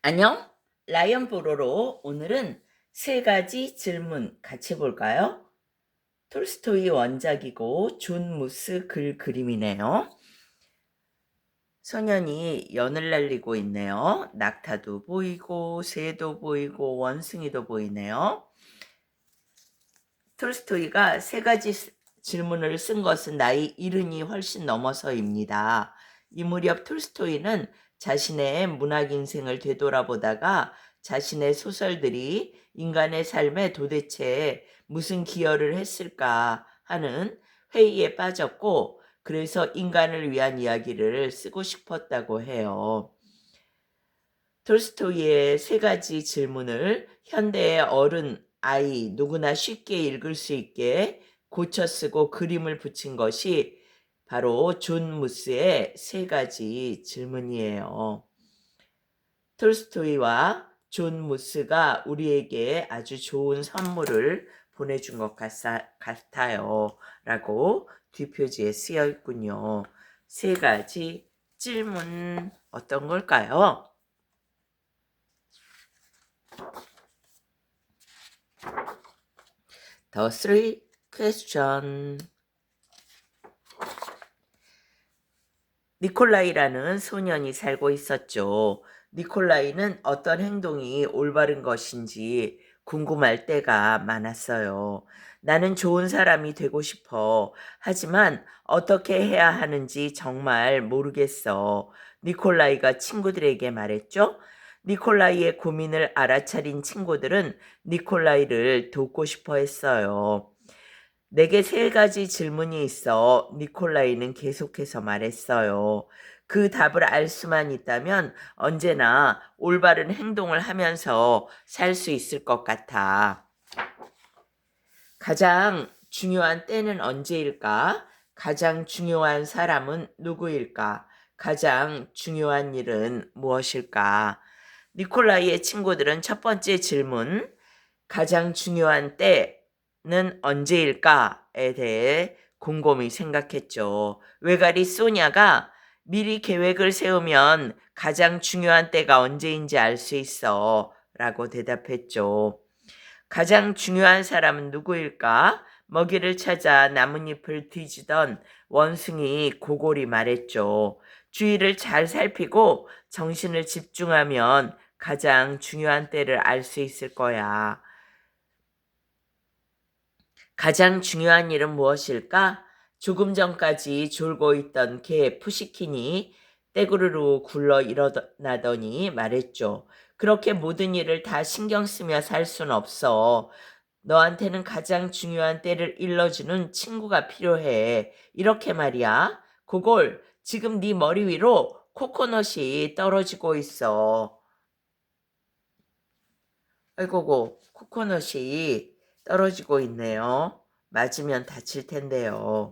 안녕? 라이언 보로로 오늘은 세 가지 질문 같이 볼까요? 톨스토이 원작이고 존 무스 글 그림이네요. 소년이 연을 날리고 있네요. 낙타도 보이고 새도 보이고 원숭이도 보이네요. 톨스토이가 세 가지 질문을 쓴 것은 나이 70이 훨씬 넘어서입니다. 이 무렵 톨스토이는 자신의 문학 인생을 되돌아보다가 자신의 소설들이 인간의 삶에 도대체 무슨 기여를 했을까 하는 회의에 빠졌고, 그래서 인간을 위한 이야기를 쓰고 싶었다고 해요. 톨스토이의 세 가지 질문을 현대의 어른, 아이 누구나 쉽게 읽을 수 있게 고쳐 쓰고 그림을 붙인 것이 바로 존 무스의 세 가지 질문이에요. 톨스토이와 존 무스가 우리에게 아주 좋은 선물을 보내준 것 같아요. 라고 뒷표지에 쓰여 있군요. 세 가지 질문 어떤 걸까요? The three question. 니콜라이라는 소년이 살고 있었죠. 니콜라이는 어떤 행동이 올바른 것인지 궁금할 때가 많았어요. 나는 좋은 사람이 되고 싶어. 하지만 어떻게 해야 하는지 정말 모르겠어. 니콜라이가 친구들에게 말했죠. 니콜라이의 고민을 알아차린 친구들은 니콜라이를 돕고 싶어 했어요. 내게 세 가지 질문이 있어. 니콜라이는 계속해서 말했어요. 그 답을 알 수만 있다면 언제나 올바른 행동을 하면서 살 수 있을 것 같아. 가장 중요한 때는 언제일까? 가장 중요한 사람은 누구일까? 가장 중요한 일은 무엇일까? 니콜라이의 친구들은 첫 번째 질문, 가장 중요한 때는 언제일까에 대해 곰곰이 생각했죠. 외가리 소냐가 미리 계획을 세우면 가장 중요한 때가 언제인지 알 수 있어 라고 대답했죠. 가장 중요한 사람은 누구일까? 먹이를 찾아 나뭇잎을 뒤지던 원숭이 고골이 말했죠. 주위를 잘 살피고 정신을 집중하면 가장 중요한 때를 알 수 있을 거야. 가장 중요한 일은 무엇일까? 조금 전까지 졸고 있던 개 푸시킨이 떼구르르 굴러 일어나더니 말했죠. 그렇게 모든 일을 다 신경 쓰며 살 순 없어. 너한테는 가장 중요한 때를 일러주는 친구가 필요해. 이렇게 말이야. 그걸 지금 네 머리 위로 코코넛이 떨어지고 있어. 아이고고, 코코넛이 떨어지고 있네요. 맞으면 다칠 텐데요.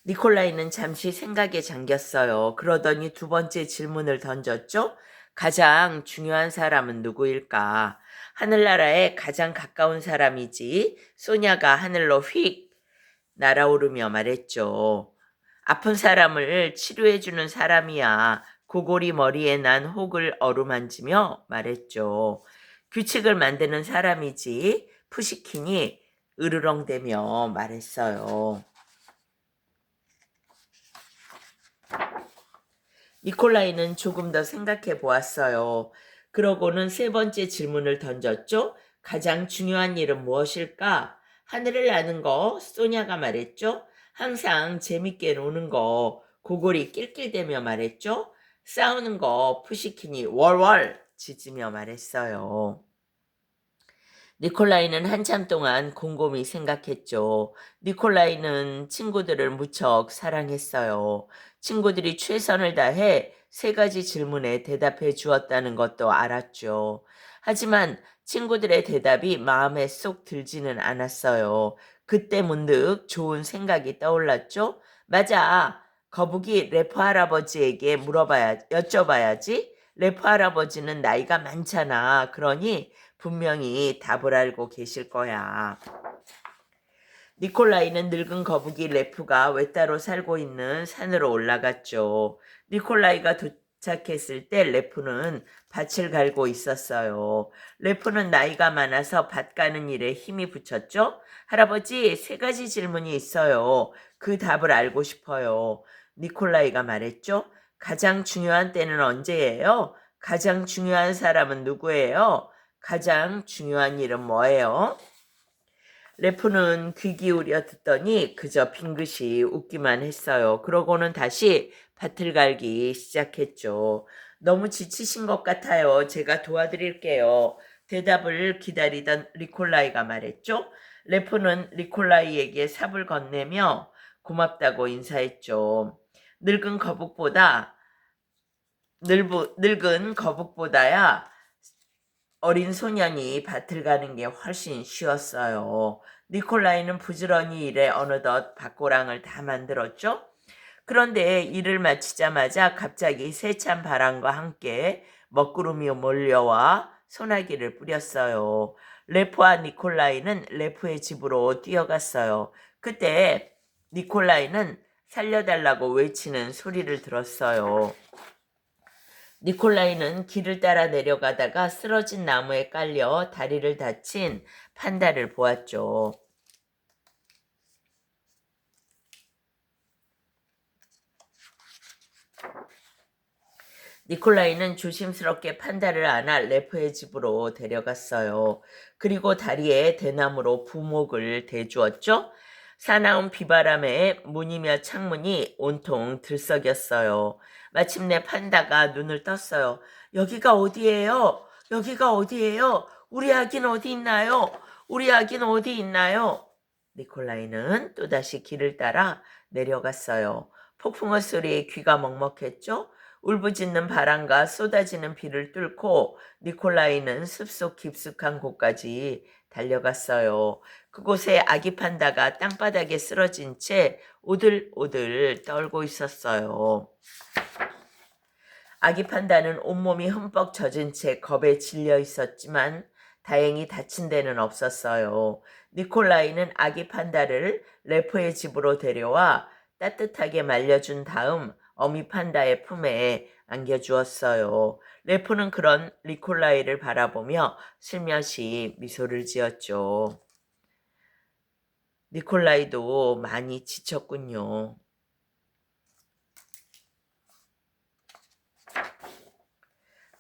니콜라이는 잠시 생각에 잠겼어요. 그러더니 두 번째 질문을 던졌죠. 가장 중요한 사람은 누구일까? 하늘나라에 가장 가까운 사람이지. 소냐가 하늘로 휙 날아오르며 말했죠. 아픈 사람을 치료해주는 사람이야. 고골이 머리에 난 혹을 어루만지며 말했죠. 규칙을 만드는 사람이지. 푸시킨이 으르렁대며 말했어요. 니콜라이는 조금 더 생각해 보았어요. 그러고는 세 번째 질문을 던졌죠. 가장 중요한 일은 무엇일까? 하늘을 나는 거, 소냐가 말했죠. 항상 재밌게 노는 거, 고골이 낄낄대며 말했죠. 싸우는 거, 푸시킨이 월월 짖으며 말했어요. 니콜라이는 한참 동안 곰곰이 생각했죠. 니콜라이는 친구들을 무척 사랑했어요. 친구들이 최선을 다해 세 가지 질문에 대답해 주었다는 것도 알았죠. 하지만 친구들의 대답이 마음에 쏙 들지는 않았어요. 그때 문득 좋은 생각이 떠올랐죠. 맞아. 거북이 래퍼 할아버지에게 여쭤봐야지. 래퍼 할아버지는 나이가 많잖아. 그러니 분명히 답을 알고 계실 거야. 니콜라이는 늙은 거북이 레프가 외따로 살고 있는 산으로 올라갔죠. 니콜라이가 도착했을 때 레프는 밭을 갈고 있었어요. 레프는 나이가 많아서 밭 가는 일에 힘이 붙였죠. 할아버지, 3가지 질문이 있어요. 그 답을 알고 싶어요. 니콜라이가 말했죠. 가장 중요한 때는 언제예요? 가장 중요한 사람은 누구예요? 가장 중요한 일은 뭐예요? 레프는 귀 기울여 듣더니 그저 빙긋이 웃기만 했어요. 그러고는 다시 밭을 갈기 시작했죠. 너무 지치신 것 같아요. 제가 도와드릴게요. 대답을 기다리던 리콜라이가 말했죠. 레프는 리콜라이에게 삽을 건네며 고맙다고 인사했죠. 늙은 거북보다야 어린 소년이 밭을 가는 게 훨씬 쉬웠어요. 니콜라이는 부지런히 일해 어느덧 밭고랑을 다 만들었죠. 그런데 일을 마치자마자 갑자기 세찬 바람과 함께 먹구름이 몰려와 소나기를 뿌렸어요. 레프와 니콜라이는 레프의 집으로 뛰어갔어요. 그때 니콜라이는 살려달라고 외치는 소리를 들었어요. 니콜라이는 길을 따라 내려가다가 쓰러진 나무에 깔려 다리를 다친 판다를 보았죠. 니콜라이는 조심스럽게 판다를 안아 레프의 집으로 데려갔어요. 그리고 다리에 대나무로 부목을 대주었죠. 사나운 비바람에 문이며 창문이 온통 들썩였어요. 마침내 판다가 눈을 떴어요. 여기가 어디예요? 여기가 어디예요? 우리 아기는 어디 있나요? 우리 아기는 어디 있나요? 니콜라이는 또다시 길을 따라 내려갔어요. 폭풍우 소리에 귀가 먹먹했죠. 울부짖는 바람과 쏟아지는 비를 뚫고 니콜라이는 숲속 깊숙한 곳까지 달려갔어요. 그곳에 아기 판다가 땅바닥에 쓰러진 채 오들오들 떨고 있었어요. 아기 판다는 온몸이 흠뻑 젖은 채 겁에 질려 있었지만 다행히 다친 데는 없었어요. 니콜라이는 아기 판다를 레프의 집으로 데려와 따뜻하게 말려준 다음 어미 판다의 품에 안겨주었어요. 레프는 그런 니콜라이를 바라보며 슬며시 미소를 지었죠. 니콜라이도 많이 지쳤군요.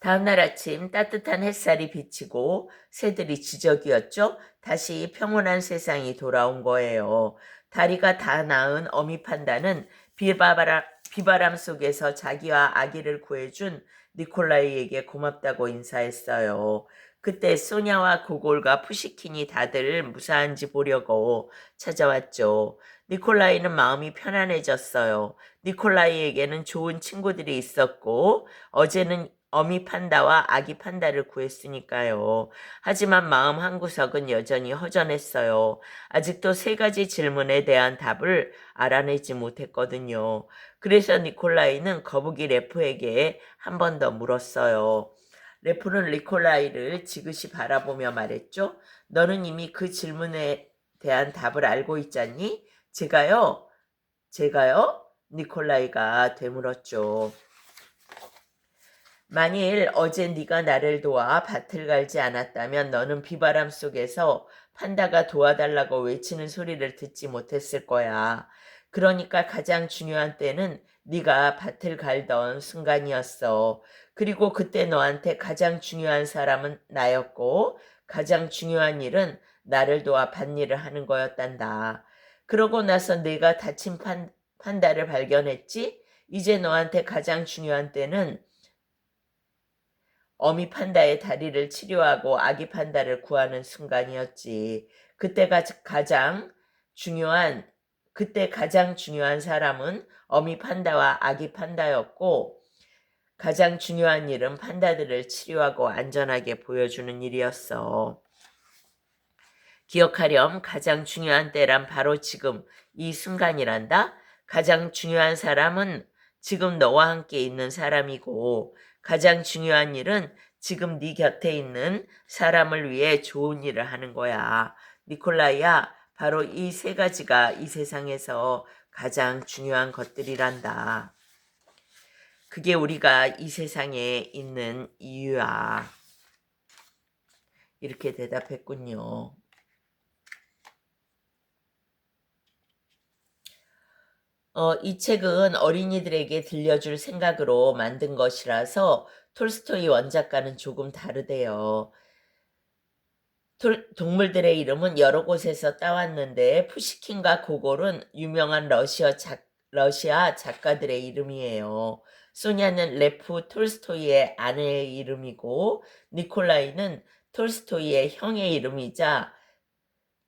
다음날 아침 따뜻한 햇살이 비치고 새들이 지저귀었죠. 다시 평온한 세상이 돌아온 거예요. 다리가 다 나은 어미 판다는 비바람 속에서 자기와 아기를 구해준 니콜라이에게 고맙다고 인사했어요. 그때 소냐와 고골과 푸시킨이 다들 무사한지 보려고 찾아왔죠. 니콜라이는 마음이 편안해졌어요. 니콜라이에게는 좋은 친구들이 있었고 어제는 어미 판다와 아기 판다를 구했으니까요. 하지만 마음 한구석은 여전히 허전했어요. 아직도 3가지 질문에 대한 답을 알아내지 못했거든요. 그래서 니콜라이는 거북이 레프에게 한 번 더 물었어요. 레프는 니콜라이를 지그시 바라보며 말했죠. 너는 이미 그 질문에 대한 답을 알고 있잖니? 제가요? 니콜라이가 되물었죠. 만일 어제 네가 나를 도와 밭을 갈지 않았다면 너는 비바람 속에서 판다가 도와달라고 외치는 소리를 듣지 못했을 거야. 그러니까 가장 중요한 때는 네가 밭을 갈던 순간이었어. 그리고 그때 너한테 가장 중요한 사람은 나였고 가장 중요한 일은 나를 도와 밭일을 하는 거였단다. 그러고 나서 네가 다친 판다를 발견했지? 이제 너한테 가장 중요한 때는 어미 판다의 다리를 치료하고 아기 판다를 구하는 순간이었지. 그때 가장 중요한 사람은 어미 판다와 아기 판다였고, 가장 중요한 일은 판다들을 치료하고 안전하게 보여주는 일이었어. 기억하렴. 가장 중요한 때란 바로 지금 이 순간이란다. 가장 중요한 사람은 지금 너와 함께 있는 사람이고 가장 중요한 일은 지금 네 곁에 있는 사람을 위해 좋은 일을 하는 거야. 니콜라이야, 바로 이 세 가지가 이 세상에서 가장 중요한 것들이란다. 그게 우리가 이 세상에 있는 이유야. 이렇게 대답했군요. 이 책은 어린이들에게 들려줄 생각으로 만든 것이라서 톨스토이 원작과는 조금 다르대요. 동물들의 이름은 여러 곳에서 따왔는데 푸시킨과 고골은 유명한 러시아 작가들의 이름이에요. 소냐는 레프 톨스토이의 아내의 이름이고 니콜라이는 톨스토이의 형의 이름이자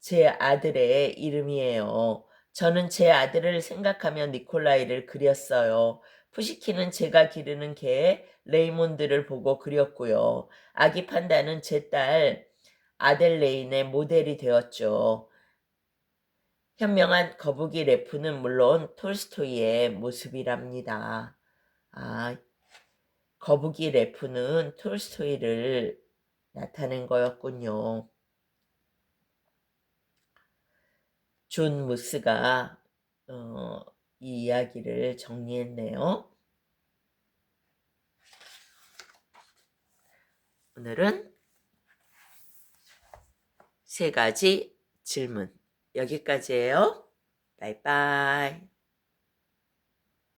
제 아들의 이름이에요. 저는 제 아들을 생각하며 니콜라이를 그렸어요. 푸시킨은 제가 기르는 개 레이몬드를 보고 그렸고요. 아기 판다는 제 딸 아델레인의 모델이 되었죠. 현명한 거북이 레프는 물론 톨스토이의 모습이랍니다. 아, 거북이 레프는 톨스토이를 나타낸 거였군요. 존 무스가 이 이야기를 정리했네요. 오늘은 세 가지 질문 여기까지예요. 바이바이.